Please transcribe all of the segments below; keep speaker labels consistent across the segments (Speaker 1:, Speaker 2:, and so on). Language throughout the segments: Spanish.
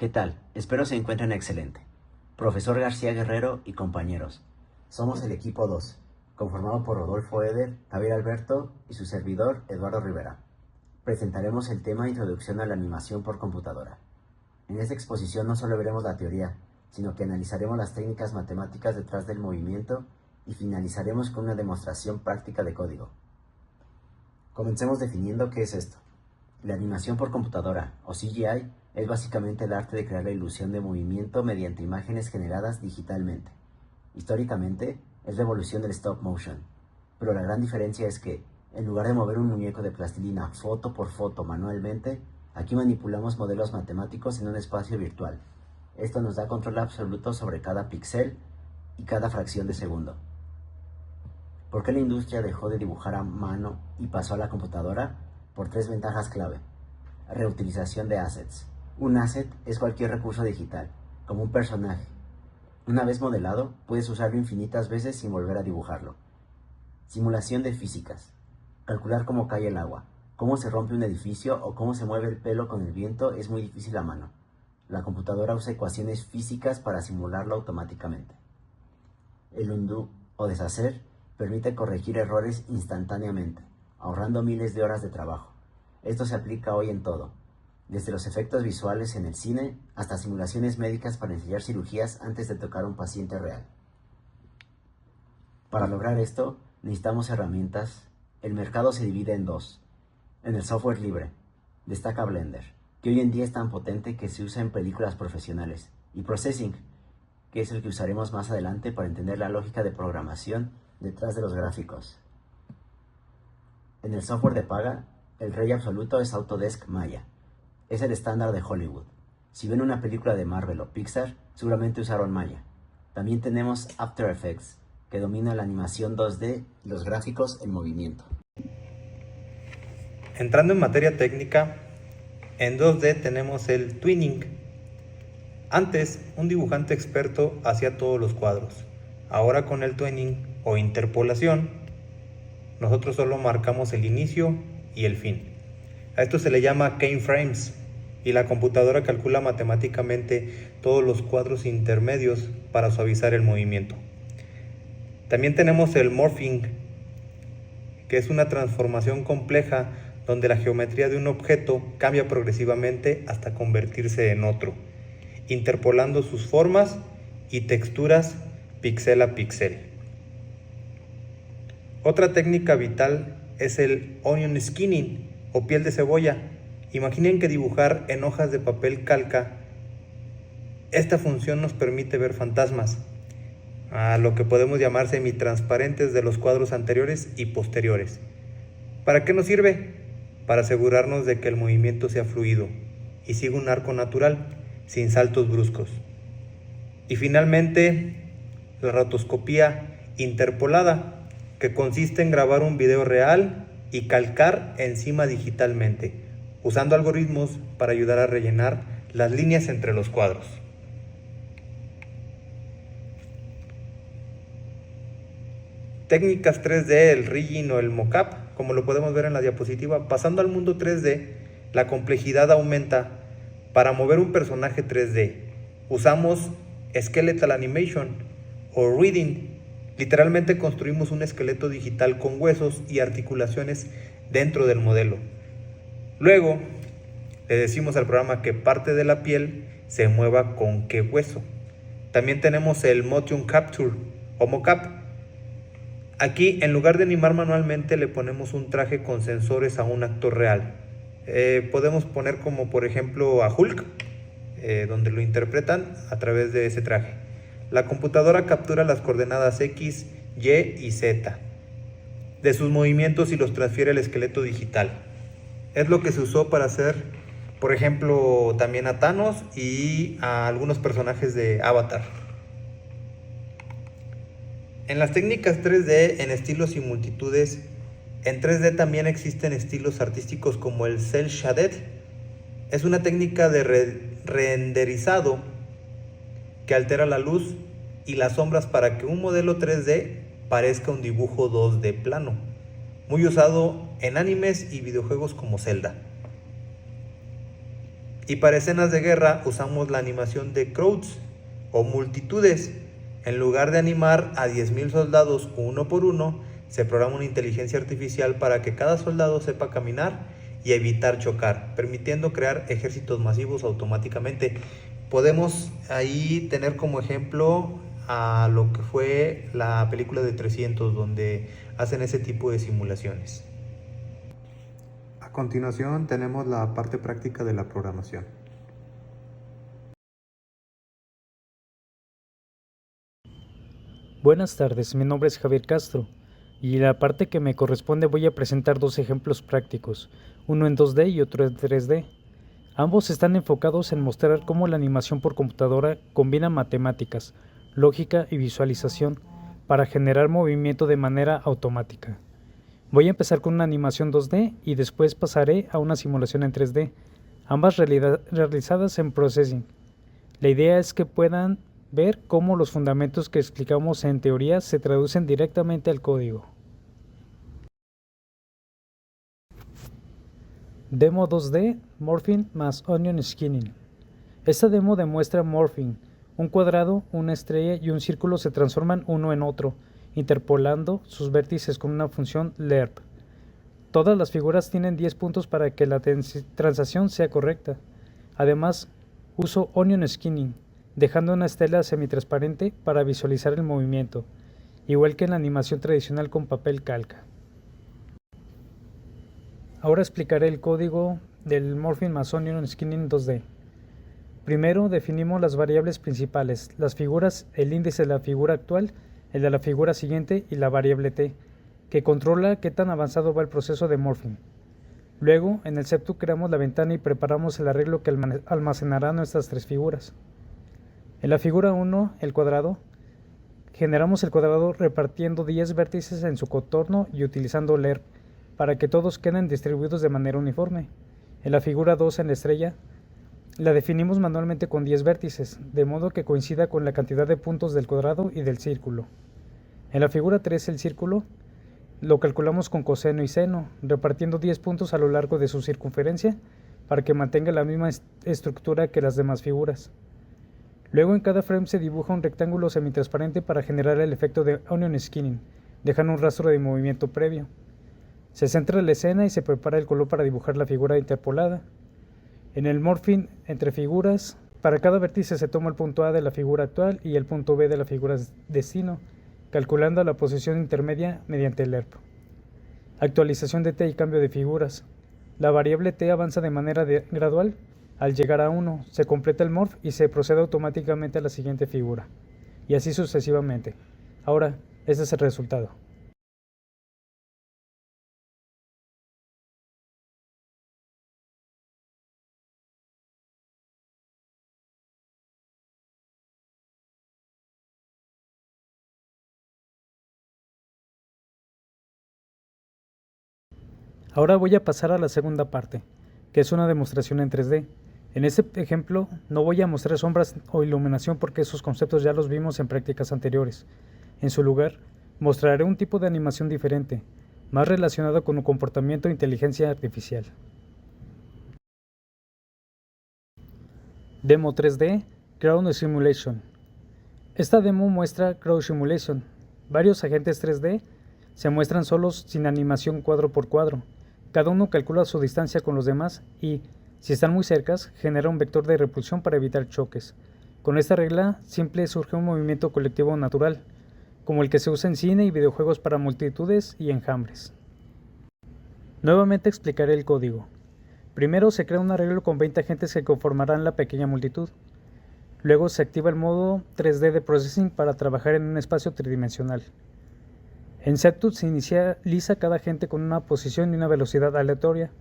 Speaker 1: ¿Qué tal? Espero se encuentren excelente. Profesor García Guerrero y compañeros. Somos el equipo 2, conformado por Rodolfo Eder, Javier Alberto y su servidor Eduardo Rivera. Presentaremos el tema Introducción a la animación por computadora. En esta exposición no solo veremos la teoría, sino que analizaremos las técnicas matemáticas detrás del movimiento y finalizaremos con una demostración práctica de código. Comencemos definiendo qué es esto. La animación por computadora, o CGI, es básicamente el arte de crear la ilusión de movimiento mediante imágenes generadas digitalmente. Históricamente, es la evolución del stop motion, pero la gran diferencia es que, en lugar de mover un muñeco de plastilina foto por foto manualmente, aquí manipulamos modelos matemáticos en un espacio virtual. Esto nos da control absoluto sobre cada píxel y cada fracción de segundo. ¿Por qué la industria dejó de dibujar a mano y pasó a la computadora? Por 3 ventajas clave. Reutilización de assets. Un asset es cualquier recurso digital, como un personaje. Una vez modelado, puedes usarlo infinitas veces sin volver a dibujarlo. Simulación de físicas. Calcular cómo cae el agua, cómo se rompe un edificio o cómo se mueve el pelo con el viento es muy difícil a mano. La computadora usa ecuaciones físicas para simularlo automáticamente. El undo o deshacer permite corregir errores instantáneamente, ahorrando miles de horas de trabajo. Esto se aplica hoy en todo, desde los efectos visuales en el cine hasta simulaciones médicas para ensayar cirugías antes de tocar a un paciente real. Para lograr esto, necesitamos herramientas. El mercado se divide en dos. En el software libre, destaca Blender, que hoy en día es tan potente que se usa en películas profesionales, y Processing, que es el que usaremos más adelante para entender la lógica de programación detrás de los gráficos. En el software de paga, el rey absoluto es Autodesk Maya. Es el estándar de Hollywood. Si ven una película de Marvel o Pixar, seguramente usaron Maya. También tenemos After Effects, que domina la animación 2D y los gráficos en movimiento.
Speaker 2: Entrando en materia técnica, en 2D tenemos el twinning. Antes, un dibujante experto hacía todos los cuadros. Ahora con el twinning o interpolación, nosotros solo marcamos el inicio y el fin. A esto se le llama keyframes y la computadora calcula matemáticamente todos los cuadros intermedios para suavizar el movimiento. También tenemos el morphing, que es una transformación compleja donde la geometría de un objeto cambia progresivamente hasta convertirse en otro, interpolando sus formas y texturas píxel a píxel. Otra técnica vital es el onion skinning o piel de cebolla. Imaginen que dibujar en hojas de papel calca. Esta función nos permite ver fantasmas, a lo que podemos llamar semitransparentes de los cuadros anteriores y posteriores. ¿Para qué nos sirve? Para asegurarnos de que el movimiento sea fluido y siga un arco natural, sin saltos bruscos. Y finalmente, la rotoscopía interpolada, que consiste en grabar un video real y calcar encima digitalmente, usando algoritmos para ayudar a rellenar las líneas entre los cuadros. Técnicas 3D, el rigging o el mockup, como lo podemos ver en la diapositiva. Pasando al mundo 3D, la complejidad aumenta. Para mover un personaje 3D, usamos Skeletal Animation o Reading. Literalmente construimos un esqueleto digital con huesos y articulaciones dentro del modelo. Luego, le decimos al programa que parte de la piel se mueva con qué hueso. También tenemos el Motion Capture o mockup. Aquí, en lugar de animar manualmente, le ponemos un traje con sensores a un actor real. Podemos poner como por ejemplo a Hulk, donde lo interpretan a través de ese traje. La computadora captura las coordenadas X, Y y Z de sus movimientos y los transfiere al esqueleto digital. Es lo que se usó para hacer, por ejemplo, también a Thanos y a algunos personajes de Avatar. En las técnicas 3D, en estilos y multitudes, en 3D también existen estilos artísticos como el cel shaded. Es una técnica de renderizado que altera la luz y las sombras para que un modelo 3D parezca un dibujo 2D plano, muy usado en animes y videojuegos como Zelda. Y para escenas de guerra usamos la animación de crowds o multitudes. En lugar de animar a 10.000 soldados uno por uno, se programa una inteligencia artificial para que cada soldado sepa caminar y evitar chocar, permitiendo crear ejércitos masivos automáticamente. Podemos ahí tener como ejemplo a lo que fue la película de 300, donde hacen ese tipo de simulaciones. A continuación tenemos la parte práctica de la programación.
Speaker 3: Buenas tardes, mi nombre es Javier Castro y la parte que me corresponde voy a presentar dos ejemplos prácticos, uno en 2D y otro en 3D. Ambos están enfocados en mostrar cómo la animación por computadora combina matemáticas, lógica y visualización para generar movimiento de manera automática. Voy a empezar con una animación 2D y después pasaré a una simulación en 3D, ambas realizadas en Processing. La idea es que puedan ver cómo los fundamentos que explicamos en teoría se traducen directamente al código. Demo 2D, Morphing más Onion Skinning. Esta demo demuestra Morphing. Un cuadrado, una estrella y un círculo se transforman uno en otro, interpolando sus vértices con una función lerp. Todas las figuras tienen 10 puntos para que la transacción sea correcta. Además, uso Onion Skinning, dejando una estela semitransparente para visualizar el movimiento, igual que en la animación tradicional con papel calca. Ahora explicaré el código del Morphing más Onion Skinning 2D. Primero definimos las variables principales, las figuras, el índice de la figura actual, el de la figura siguiente y la variable t, que controla qué tan avanzado va el proceso de morphing. Luego, en el setup creamos la ventana y preparamos el arreglo que almacenará nuestras tres figuras. En la figura 1, el cuadrado, generamos el cuadrado repartiendo 10 vértices en su contorno y utilizando lerp para que todos queden distribuidos de manera uniforme. En la figura 2, en la estrella, la definimos manualmente con 10 vértices, de modo que coincida con la cantidad de puntos del cuadrado y del círculo. En la figura 3, el círculo, lo calculamos con coseno y seno, repartiendo 10 puntos a lo largo de su circunferencia para que mantenga la misma estructura que las demás figuras. Luego en cada frame se dibuja un rectángulo semitransparente para generar el efecto de Onion Skinning, dejando un rastro de movimiento previo. Se centra la escena y se prepara el color para dibujar la figura interpolada. En el morphing entre figuras, para cada vértice se toma el punto A de la figura actual y el punto B de la figura destino, calculando la posición intermedia mediante el ERP. Actualización de t y cambio de figuras. La variable t avanza de manera gradual. Al llegar a 1, se completa el morph y se procede automáticamente a la siguiente figura, y así sucesivamente. Ahora, este es el resultado. Ahora voy a pasar a la segunda parte, que es una demostración en 3D. En este ejemplo no voy a mostrar sombras o iluminación porque esos conceptos ya los vimos en prácticas anteriores. En su lugar, mostraré un tipo de animación diferente, más relacionado con un comportamiento de inteligencia artificial. Demo 3D, Crowd Simulation. Esta demo muestra Crowd Simulation. Varios agentes 3D se muestran solos sin animación cuadro por cuadro. Cada uno calcula su distancia con los demás y, si están muy cercas, genera un vector de repulsión para evitar choques. Con esta regla simple surge un movimiento colectivo natural, como el que se usa en cine y videojuegos para multitudes y enjambres. Nuevamente explicaré el código. Primero se crea un arreglo con 20 agentes que conformarán la pequeña multitud. Luego se activa el modo 3D de Processing para trabajar en un espacio tridimensional. En Setup se inicializa cada agente con una posición y una velocidad aleatoria.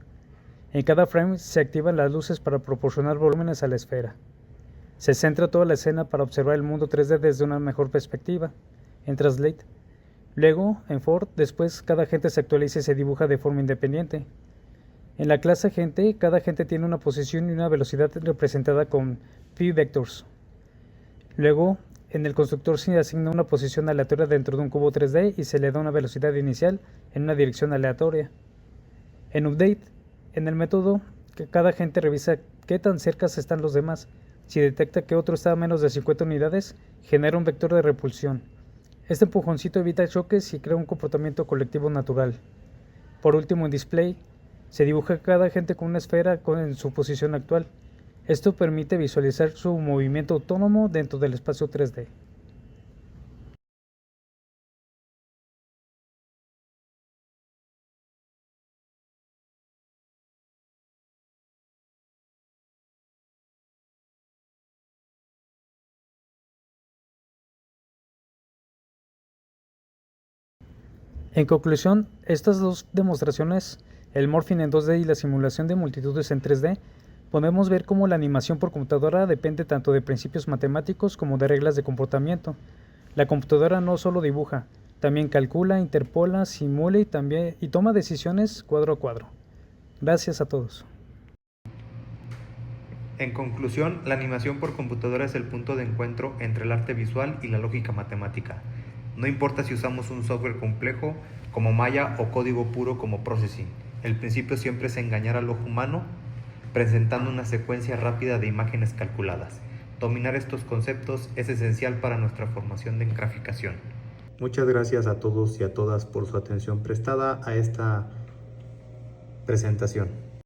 Speaker 3: En cada frame se activan las luces para proporcionar volúmenes a la esfera. Se centra toda la escena para observar el mundo 3D desde una mejor perspectiva, en Translate. Luego, en For, después cada agente se actualiza y se dibuja de forma independiente. En la clase agente, cada agente tiene una posición y una velocidad representada con p-vectors. Luego, en el constructor se asigna una posición aleatoria dentro de un cubo 3D y se le da una velocidad inicial en una dirección aleatoria. En Update, en el método, cada agente revisa qué tan cerca están los demás. Si detecta que otro está a menos de 50 unidades, genera un vector de repulsión. Este empujoncito evita choques y crea un comportamiento colectivo natural. Por último, en display, se dibuja cada agente con una esfera en su posición actual. Esto permite visualizar su movimiento autónomo dentro del espacio 3D. En conclusión, estas dos demostraciones, el morphing en 2D y la simulación de multitudes en 3D, podemos ver cómo la animación por computadora depende tanto de principios matemáticos como de reglas de comportamiento. La computadora no solo dibuja, también calcula, interpola, simula y toma decisiones cuadro a cuadro. Gracias a todos.
Speaker 2: En conclusión, la animación por computadora es el punto de encuentro entre el arte visual y la lógica matemática. No importa si usamos un software complejo como Maya o código puro como Processing, el principio siempre es engañar al ojo humano presentando una secuencia rápida de imágenes calculadas. Dominar estos conceptos es esencial para nuestra formación en graficación. Muchas gracias a todos y a todas por su atención prestada a esta presentación.